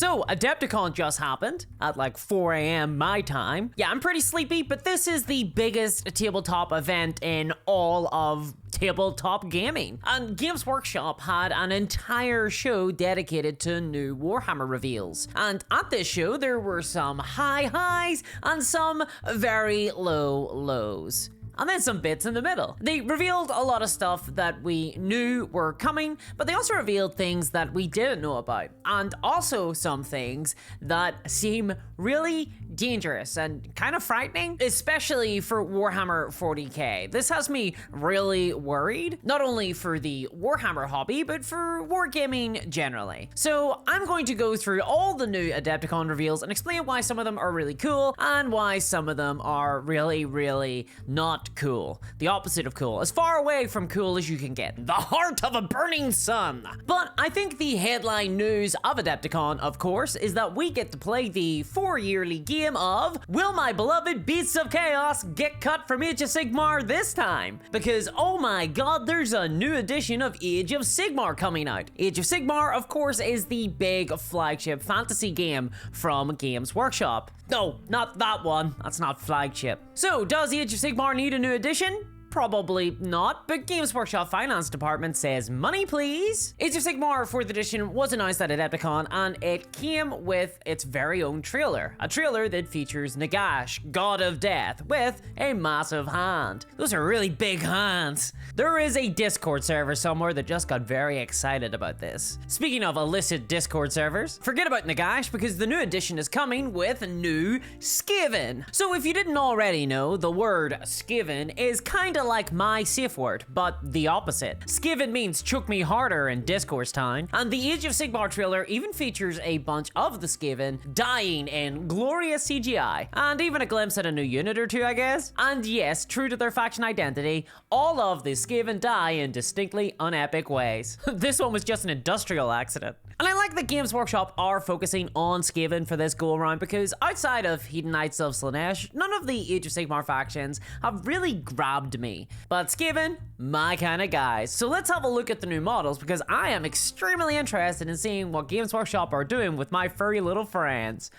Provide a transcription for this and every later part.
So, AdeptiCon just happened at like 4 a.m. my time. Yeah, I'm pretty sleepy, but this is the biggest tabletop event in all of tabletop gaming. And Games Workshop had an entire show dedicated to new Warhammer reveals. And at this show, there were some high highs and some very low lows. And then some bits in the middle. They revealed a lot of stuff that we knew were coming, but they also revealed things that we didn't know about. And also some things that seem really dangerous and kind of frightening, especially for Warhammer 40k. This has me really worried, not only for the Warhammer hobby, but for wargaming generally. So I'm going to go through all the new Adepticon reveals and explain why some of them are really cool and why some of them are really, really not cool. The opposite of cool. As far away from cool as you can get. The heart of a burning sun. But I think the headline news of Adepticon, of course, is that we get to play the 4-yearly game of Will My Beloved Beasts of Chaos Get Cut from Age of Sigmar this time? Because oh my god, there's a new edition of Age of Sigmar coming out. Age of Sigmar, of course, is the big flagship fantasy game from Games Workshop. No, not that one. That's not flagship. So, does Age of Sigmar need a new edition? Probably not, but Games Workshop Finance Department says money please. Age of Sigmar 4th edition was announced at Adepticon and it came with its very own trailer. A trailer that features Nagash, God of Death, with a massive hand. Those are really big hands. There is a Discord server somewhere that just got very excited about this. Speaking of illicit Discord servers, forget about Nagash because the new edition is coming with new Skaven. So if you didn't already know, the word Skaven is kinda like my safe word, but the opposite. Skaven means choke me harder in discourse time, and the Age of Sigmar trailer even features a bunch of the Skaven dying in glorious CGI, and even a glimpse at a new unit or two, I guess. And yes, true to their faction identity, all of the Skaven die in distinctly unepic ways. This one was just an industrial accident. And I like that Games Workshop are focusing on Skaven for this go around because outside of Hedon Knights of Slaanesh, none of the Age of Sigmar factions have really grabbed me. But Skaven, my kind of guys. So let's have a look at the new models because I am extremely interested in seeing what Games Workshop are doing with my furry little friends.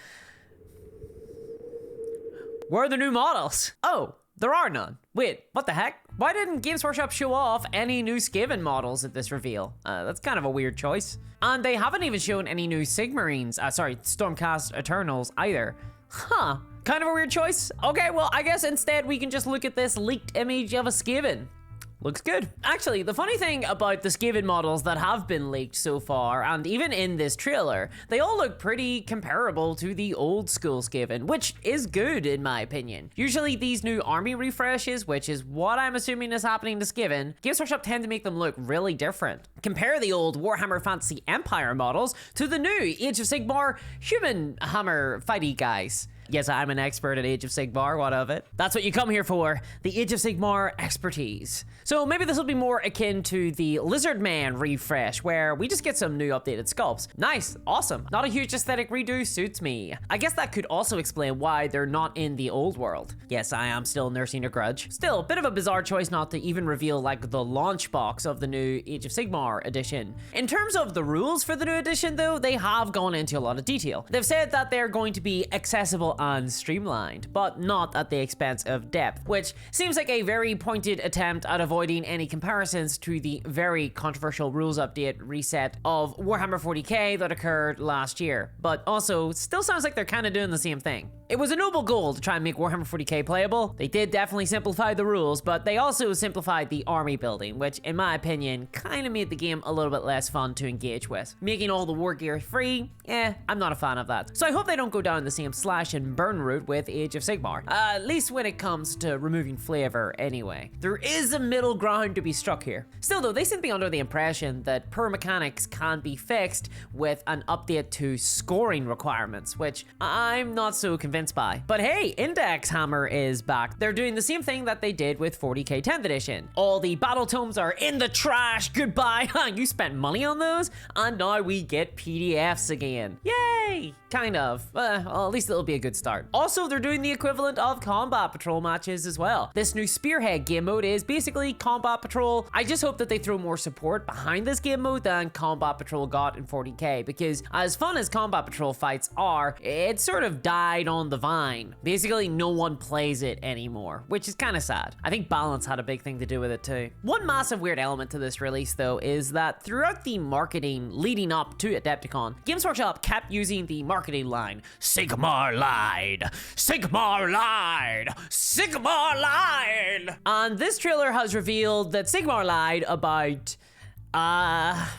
Where are the new models? Oh, there are none. Wait, what the heck? Why didn't Games Workshop show off any new Skaven models at this reveal? That's kind of a weird choice. And they haven't even shown any new Sigmarines, Stormcast Eternals either. Huh, kind of a weird choice. Okay, well, I guess instead we can just look at this leaked image of a Skaven. Looks good. Actually, the funny thing about the Skaven models that have been leaked so far, and even in this trailer, they all look pretty comparable to the old school Skaven, which is good in my opinion. Usually these new army refreshes, which is what I'm assuming is happening to Skaven, Games Workshop tend to make them look really different. Compare the old Warhammer Fantasy Empire models to the new Age of Sigmar human hammer fighty guys. Yes, I'm an expert at Age of Sigmar, what of it? That's what you come here for, the Age of Sigmar expertise. So maybe this will be more akin to the Lizard Man refresh, where we just get some new updated sculpts. Nice, awesome. Not a huge aesthetic redo, suits me. I guess that could also explain why they're not in the old world. Yes, I am still nursing a grudge. Still, a bit of a bizarre choice not to even reveal like the launch box of the new Age of Sigmar edition. In terms of the rules for the new edition though, they have gone into a lot of detail. They've said that they're going to be accessible and streamlined, but not at the expense of depth, which seems like a very pointed attempt at avoiding any comparisons to the very controversial rules update reset of Warhammer 40k that occurred last year, but also still sounds like they're kind of doing the same thing. It was a noble goal to try and make Warhammer 40k playable. They did definitely simplify the rules, but they also simplified the army building, which in my opinion kind of made the game a little bit less fun to engage with. Making all the war gear free, I'm not a fan of that. So I hope they don't go down the same slash and burn route with Age of Sigmar, at least when it comes to removing flavor anyway. There is a middle ground to be struck here. Still though, they seem to be under the impression that poor mechanics can be fixed with an update to scoring requirements, which I'm not so convinced by. But hey, Index Hammer is back. They're doing the same thing that they did with 40k 10th edition. All the battle tomes are in the trash, goodbye. You spent money on those, and now we get PDFs again. Yay! Yay! Kind of. Well, at least it'll be a good start. Also, they're doing the equivalent of combat patrol matches as well. This new spearhead game mode is basically combat patrol. I just hope that they throw more support behind this game mode than combat patrol got in 40k, because as fun as combat patrol fights are, it sort of died on the vine. Basically, no one plays it anymore, which is kind of sad. I think balance had a big thing to do with it too. One massive weird element to this release though is that throughout the marketing leading up to AdeptiCon, Games Workshop kept using the marketing line, Sigmar lied, Sigmar lied, Sigmar lied. And this trailer has revealed that Sigmar lied about, I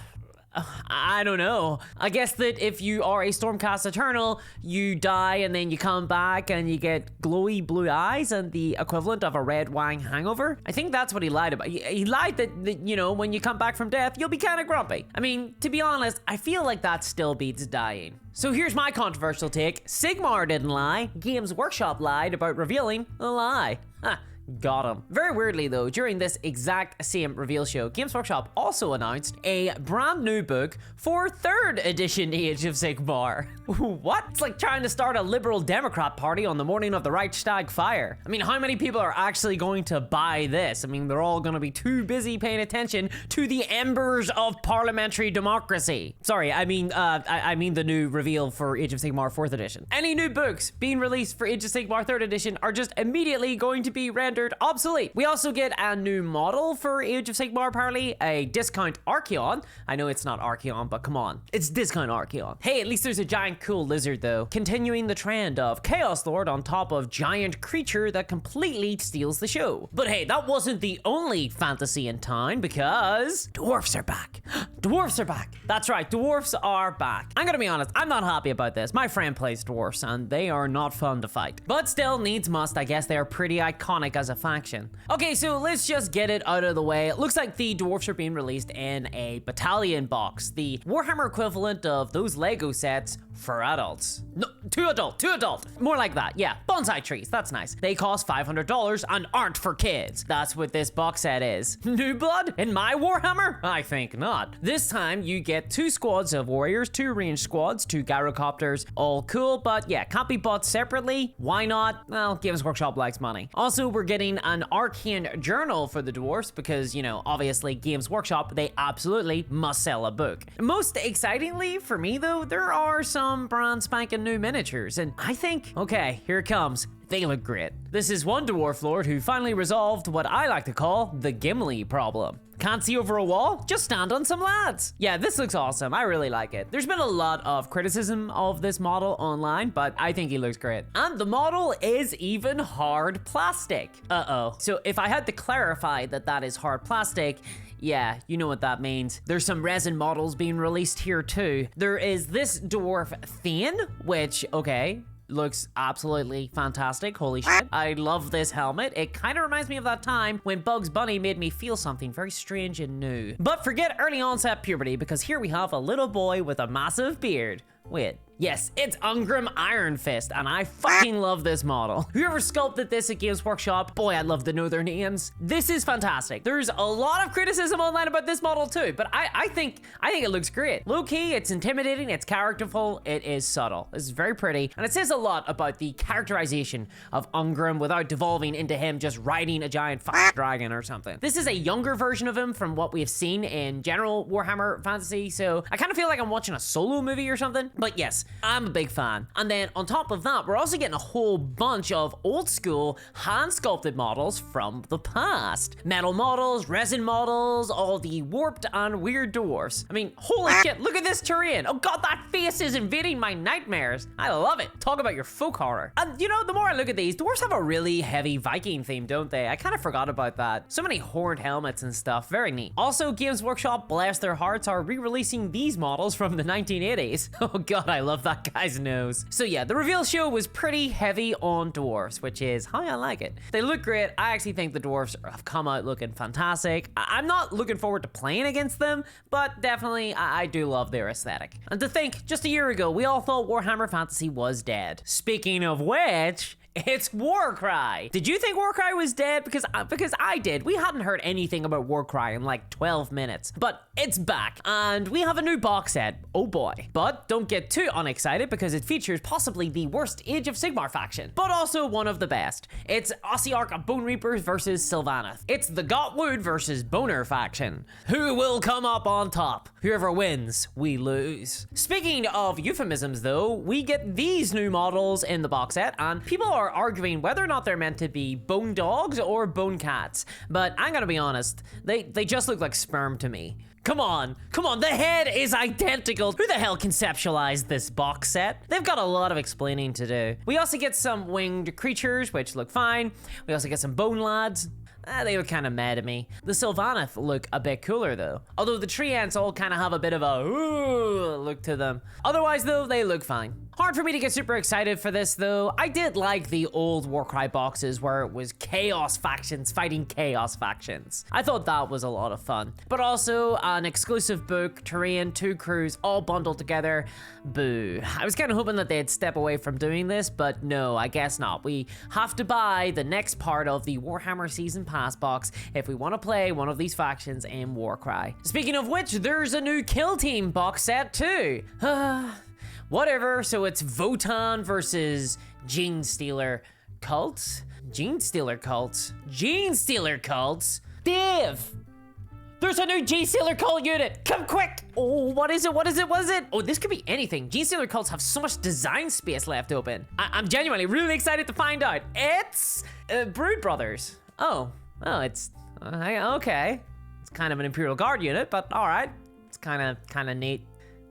don't know. I guess that if you are a Stormcast Eternal, you die and then you come back and you get glowy blue eyes and the equivalent of a red wine hangover. I think that's what he lied about. He lied that, you know, when you come back from death, you'll be kind of grumpy. I mean, to be honest, I feel like that still beats dying. So here's my controversial take. Sigmar didn't lie. Games Workshop lied about revealing a lie. Huh. Got him. Very weirdly though, during this exact same reveal show, Games Workshop also announced a brand new book for 3rd edition Age of Sigmar. What? It's like trying to start a liberal Democrat party on the morning of the Reichstag fire. I mean, how many people are actually going to buy this? I mean, they're all gonna be too busy paying attention to the embers of parliamentary democracy. Sorry, I mean the new reveal for Age of Sigmar 4th edition. Any new books being released for Age of Sigmar 3rd edition are just immediately going to be rendered obsolete. We also get a new model for Age of Sigmar, apparently, a discount Archaeon. I know it's not Archaeon, but come on, it's discount Archaeon. Hey, at least there's a giant cool lizard though, continuing the trend of Chaos Lord on top of giant creature that completely steals the show. But hey, that wasn't the only fantasy in town, because dwarfs are back. Dwarfs are back. That's right, dwarfs are back. I'm gonna be honest, I'm not happy about this. My friend plays dwarfs and they are not fun to fight. But still, needs must, I guess they are pretty iconic as a faction. Okay, so let's just get it out of the way. It looks like the dwarfs are being released in a battalion box, the Warhammer equivalent of those Lego sets for adults. No, to adult. More like that, yeah. Bonsai trees, that's nice. They cost $500 and aren't for kids. That's what this box set is. New blood in my Warhammer? I think not. This time you get 2 squads of warriors, 2 ranged squads, 2 gyrocopters, all cool, but yeah, can't be bought separately. Why not? Well, Games Workshop likes money. Also, we're getting an arcane journal for the dwarfs because, you know, obviously Games Workshop, they absolutely must sell a book. Most excitingly for me though, there are some brand spanking new miniatures, and I think, okay, here it comes. They look great. This is one dwarf lord who finally resolved what I like to call the Gimli problem. Can't see over a wall? Just stand on some lads. Yeah, this looks awesome. I really like it. There's been a lot of criticism of this model online, but I think he looks great. And the model is even hard plastic. Uh-oh. So if I had to clarify that that is hard plastic, yeah, you know what that means. There's some resin models being released here too. There is this dwarf Thane, which, okay, looks absolutely fantastic. Holy shit. I love this helmet. It kind of reminds me of that time when Bugs Bunny made me feel something very strange and new. But forget early onset puberty, because here we have a little boy with a massive beard. Wait. Yes, it's Ungrim Iron Fist, and I fucking love this model. Whoever sculpted this at Games Workshop, boy, I'd love to know their names. This is fantastic. There's a lot of criticism online about this model too, but I think it looks great. Low-key, it's intimidating, it's characterful, it is subtle. It's very pretty, and it says a lot about the characterization of Ungrim without devolving into him just riding a giant dragon or something. This is a younger version of him from what we have seen in general Warhammer fantasy, so I kind of feel like I'm watching a solo movie or something, but yes, I'm a big fan. And then on top of that, we're also getting a whole bunch of old school hand sculpted models from the past. Metal models, resin models, all the warped and weird dwarfs. I mean, holy shit, look at this terrain. Oh god, that face is invading my nightmares. I love it. Talk about your folk horror. And you know, the more I look at these, dwarfs have a really heavy Viking theme, don't they? I kind of forgot about that. So many horned helmets and stuff, very neat. Also, Games Workshop, bless their hearts, are re-releasing these models from the 1980s. Oh god, I love that guy's nose. So yeah, the reveal show was pretty heavy on dwarfs, which is how I like it. They look great. I actually think the dwarfs have come out looking fantastic. I'm not looking forward to playing against them, but definitely I do love their aesthetic. And to think, just a year ago, we all thought Warhammer Fantasy was dead. Speaking of which, It's Warcry. Did you think Warcry was dead? Because I did. We hadn't heard anything about Warcry in like 12 minutes, but it's back and we have a new box set. Oh boy. But don't get too unexcited because it features possibly the worst Age of Sigmar faction, but also one of the best. It's Ossiarch Bone Reapers versus Sylvaneth. It's the Got Wood versus Boner faction. Who will come up on top? Whoever wins, we lose. Speaking of euphemisms though, we get these new models in the box set and people are arguing whether or not they're meant to be bone dogs or bone cats, but I'm gonna be honest, they just look like sperm to me. Come on, the head is identical. Who the hell conceptualized this box set? They've got a lot of explaining to do. We also get some winged creatures, which look fine. We also get some bone lads. They look kind of mad at me. The Sylvaneth look a bit cooler though. Although the tree ants all kind of have a bit of a ooh look to them. Otherwise though, they look fine. Hard for me to get super excited for this though. I did like the old Warcry boxes where it was chaos factions fighting chaos factions. I thought that was a lot of fun. But also an exclusive book, terrain, 2 crews, all bundled together. Boo. I was kind of hoping that they'd step away from doing this, but no, I guess not. We have to buy the next part of the Warhammer Season Pass box if we want to play one of these factions in Warcry. Speaking of which, there's a new Kill Team box set too. Whatever, so it's Votan versus Gene Stealer cults? Gene Stealer cults? Gene Stealer cults? Dave! There's a new Gene Stealer cult unit! Come quick! Oh, what is it? What is it? What is it? Oh, this could be anything. Gene Stealer cults have so much design space left open. I'm genuinely really excited to find out. It's Brood Brothers. Oh, it's okay. It's kind of an Imperial Guard unit, but all right. It's kind of neat,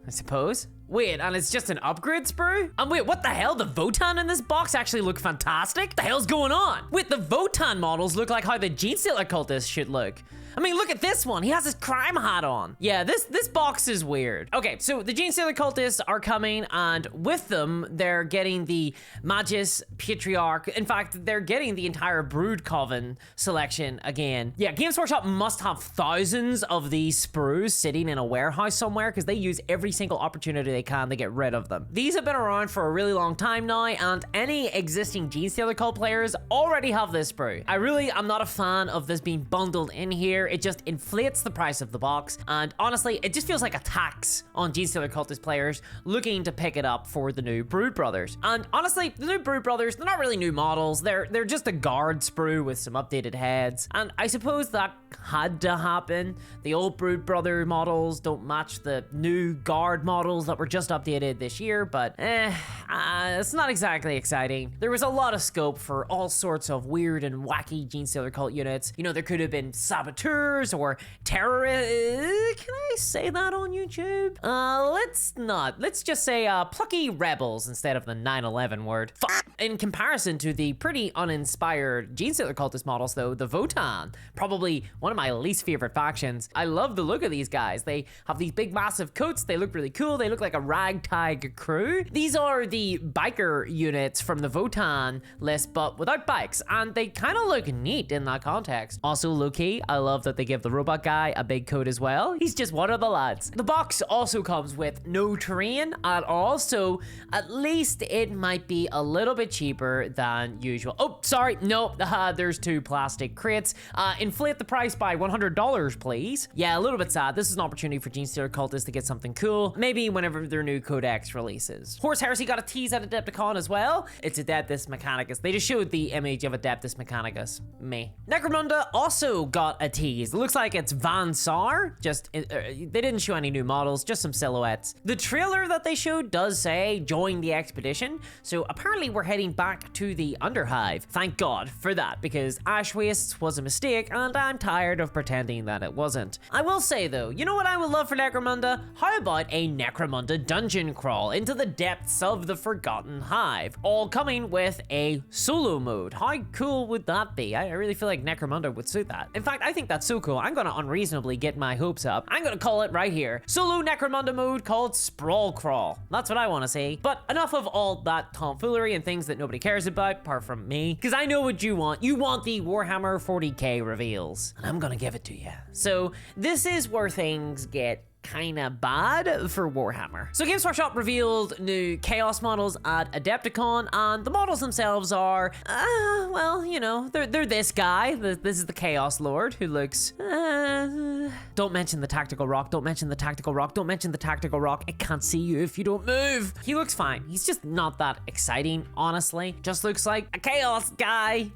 I suppose. Wait, and it's just an upgrade sprue? And wait, what the hell? The Votan in this box actually look fantastic? What the hell's going on? Wait, the Votan models look like how the Gene Stealer cultist should look. I mean, look at this one. He has his crime hat on. Yeah, this box is weird. Okay, so the Gene Stealer cultists are coming, and with them, they're getting the Magus Patriarch. In fact, they're getting the entire Brood Coven selection again. Yeah, Games Workshop must have thousands of these sprues sitting in a warehouse somewhere because they use every single opportunity they can to get rid of them. These have been around for a really long time now, and any existing Gene Stealer cult players already have this sprue. I'm not a fan of this being bundled in here. It just inflates the price of the box, and honestly, it just feels like a tax on Gene Stealer cultist players looking to pick it up for the new Brood Brothers. And honestly, the new Brood Brothers, they're not really new models. They're just a guard sprue with some updated heads, and I suppose that had to happen. The old Brood Brother models don't match the new guard models that were just updated this year, but it's not exactly exciting. There was a lot of scope for all sorts of weird and wacky Gene Stealer cult units. You know, there could have been saboteurs or terrorists. Can I say that on YouTube? Let's not. Let's just say plucky rebels instead of the 9/11 word. In comparison to the pretty uninspired Gene Stealer cultist models though, the Votan, probably one of my least favorite factions. I love the look of these guys. They have these big massive coats. They look really cool. They look like a ragtag crew. These are the biker units from the Votan list, but without bikes, and they kind of look neat in that context. Also low-key, I love that they give the robot guy a big coat as well. He's just one of the lads. The box also comes with no terrain at all, so at least it might be a little bit cheaper than usual. Oh, sorry, no, there's 2 plastic crates. Inflate the price by $100, please. Yeah, a little bit sad. This is an opportunity for Gene Stealer cultists to get something cool, maybe whenever their new codex releases. Horus Heresy got a tease at AdeptiCon as well. It's Adeptus Mechanicus. They just showed the image of Adeptus Mechanicus. Me. Necromunda also got a tease. It looks like it's Van Saar. They didn't show any new models, just some silhouettes. The trailer that they showed does say join the expedition, so apparently we're heading back to the Underhive. Thank God for that, because Ash Wastes was a mistake, and I'm tired of pretending that it wasn't. I will say though, you know what I would love for Necromunda? How about a Necromunda dungeon crawl into the depths of the Forgotten Hive, all coming with a solo mode? How cool would that be? I really feel like Necromunda would suit that. In fact, I think that's so cool, I'm gonna unreasonably get my hopes up. I'm gonna call it right here. Solo Necromunda mode called Sprawl Crawl. That's what I wanna see. But enough of all that tomfoolery and things that nobody cares about, apart from me, because I know what you want. You want the Warhammer 40k reveals, and I'm gonna give it to you. So this is where things get kind of bad for Warhammer. So Games Workshop revealed new Chaos models at AdeptiCon, and the models themselves are, well, you know, they're this guy. This is the Chaos Lord who looks, don't mention the tactical rock, don't mention the tactical rock, don't mention the tactical rock. I can't see you if you don't move. He looks fine. He's just not that exciting, honestly. Just looks like a Chaos guy.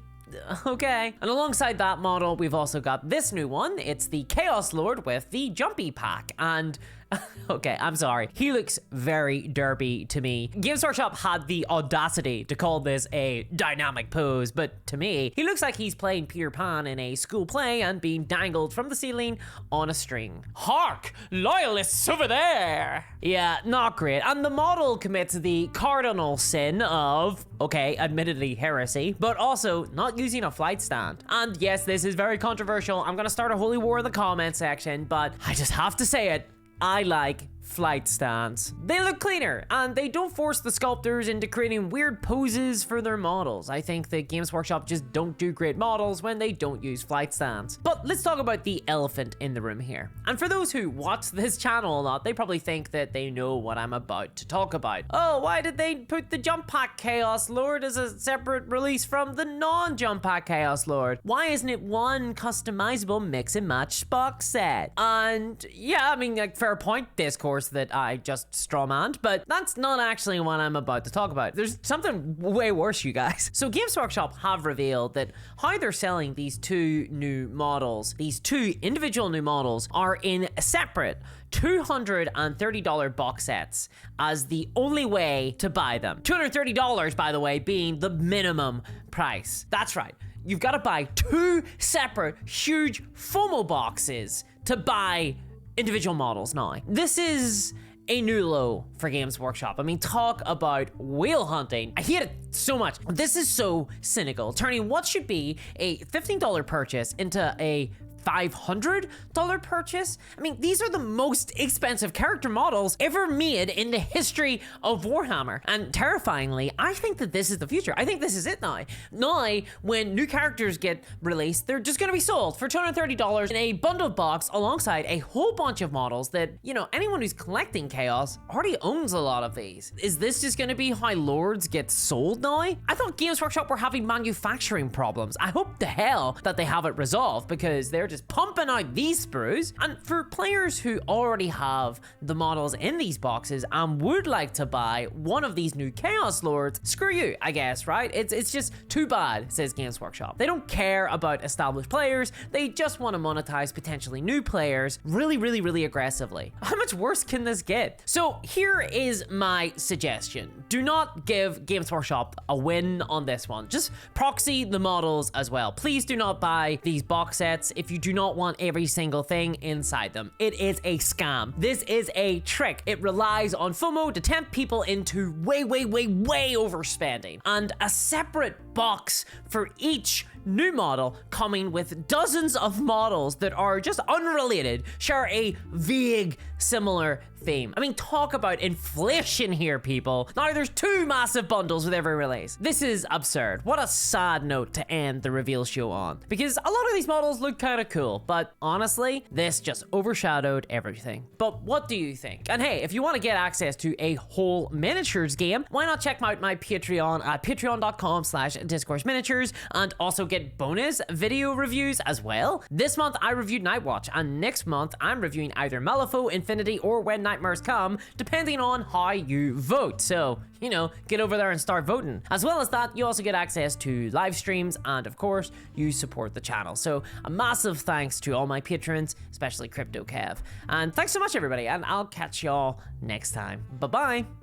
Okay. And alongside that model, we've also got this new one. It's the Chaos Lord with the Jumpy Pack. And okay, I'm sorry. He looks very derpy to me. Games Workshop had the audacity to call this a dynamic pose, but to me, he looks like he's playing Peter Pan in a school play and being dangled from the ceiling on a string. Hark! Loyalists over there! Yeah, not great. And the model commits the cardinal sin of, okay, admittedly heresy, but also not using a flight stand. And yes, this is very controversial. I'm gonna start a holy war in the comment section, but I just have to say it. I like flight stands. They look cleaner, and they don't force the sculptors into creating weird poses for their models. I think that Games Workshop just don't do great models when they don't use flight stands. But let's talk about the elephant in the room here. And for those who watch this channel a lot, they probably think that they know what I'm about to talk about. Oh, why did they put the Jump Pack Chaos Lord as a separate release from the non-Jump Pack Chaos Lord? Why isn't it one customizable mix and match box set? And yeah, I mean, like, fair point, Discourse that I just strawmanned, but that's not actually what I'm about to talk about. There's something way worse, you guys. So Games Workshop have revealed that how they're selling these two new models, these two individual new models, are in separate $230 box sets as the only way to buy them. $230, by the way, being the minimum price. That's right. You've got to buy two separate huge FOMO boxes to buy individual models now. This is a new low for Games Workshop. I mean, talk about whale hunting. I hate it so much. This is so cynical, turning what should be a $15 purchase into a $500 purchase. I mean, these are the most expensive character models ever made in the history of Warhammer. And terrifyingly, I think that this is the future. I think this is it now. Now, when new characters get released, they're just gonna be sold for $230 in a bundled box alongside a whole bunch of models that, you know, anyone who's collecting Chaos already owns a lot of these. Is this just gonna be how Lords get sold now? I thought Games Workshop were having manufacturing problems. I hope to hell that they have it resolved, because they're just pumping out these sprues. And for players who already have the models in these boxes and would like to buy one of these new Chaos Lords, screw you, I guess, right? It's just too bad, says Games Workshop. They don't care about established players. They just want to monetize potentially new players really aggressively. How much worse can this get? So here is my suggestion. Do not give Games Workshop a win on this one. Just proxy the models as well. Please do not buy these box sets if you do not want every single thing inside them. It is a scam. This is a trick. It relies on FOMO to tempt people into way overspending. And a separate box for each new model, coming with dozens of models that are just unrelated, share a vague similar theme. I mean, talk about inflation here, people. Now there's two massive bundles with every release. This is absurd. What a sad note to end the reveal show on, because a lot of these models look kind of cool, but honestly, this just overshadowed everything. But what do you think? And hey, if you want to get access to a whole miniatures game, why not check out my Patreon at patreon.com/discoursminiatures, and also get bonus video reviews as well. This month I reviewed Nightwatch, and next month I'm reviewing either Malifaux, Infinity, or When Nightmares Come, depending on how you vote. So, you know, get over there and start voting. As well as that, you also get access to live streams, and of course, you support the channel. So a massive thanks to all my patrons, especially Crypto Kev. And thanks so much, everybody, and I'll catch y'all next time. Bye-bye.